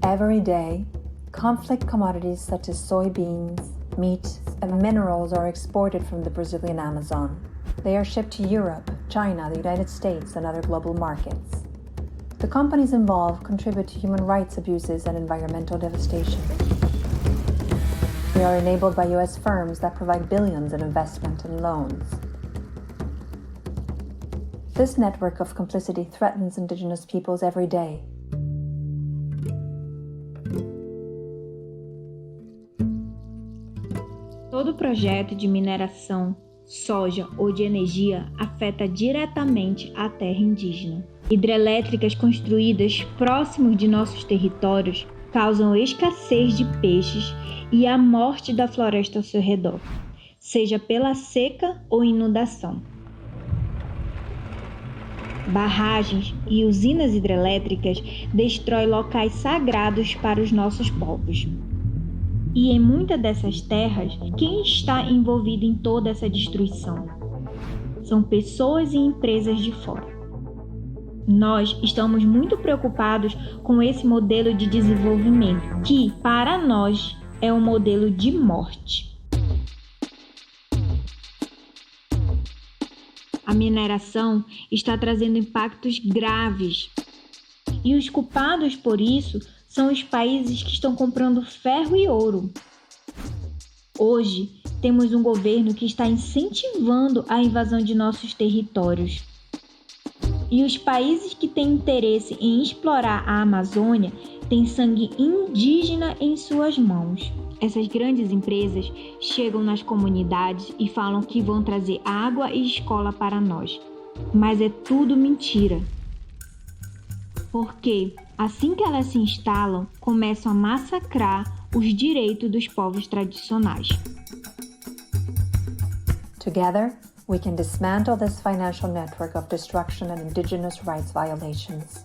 Every day, conflict commodities such as soybeans, meat, and minerals are exported from the Brazilian Amazon. They are shipped to Europe, China, the United States, and other global markets. The companies involved contribute to human rights abuses and environmental devastation. They are enabled by U.S. firms that provide billions in investment and loans. This network of complicity threatens indigenous peoples every day. Todo projeto de mineração, soja ou de energia afeta diretamente a terra indígena. Hidrelétricas construídas próximos de nossos territórios causam escassez de peixes e a morte da floresta ao seu redor, seja pela seca ou inundação. Barragens e usinas hidrelétricas destroem locais sagrados para os nossos povos. E em muitas dessas terras, quem está envolvido em toda essa destruição? São pessoas e empresas de fora. Nós estamos muito preocupados com esse modelo de desenvolvimento, que, para nós, é um modelo de morte. A mineração está trazendo impactos graves. E os culpados por isso são os países que estão comprando ferro e ouro. Hoje, temos um governo que está incentivando a invasão de nossos territórios. E os países que têm interesse em explorar a Amazônia têm sangue indígena em suas mãos. Essas grandes empresas chegam nas comunidades e falam que vão trazer água e escola para nós. Mas é tudo mentira. Porque, assim que elas se instalam, começam a massacrar os direitos dos povos tradicionais. Together, we can dismantle this financial network of destruction and indigenous rights violations.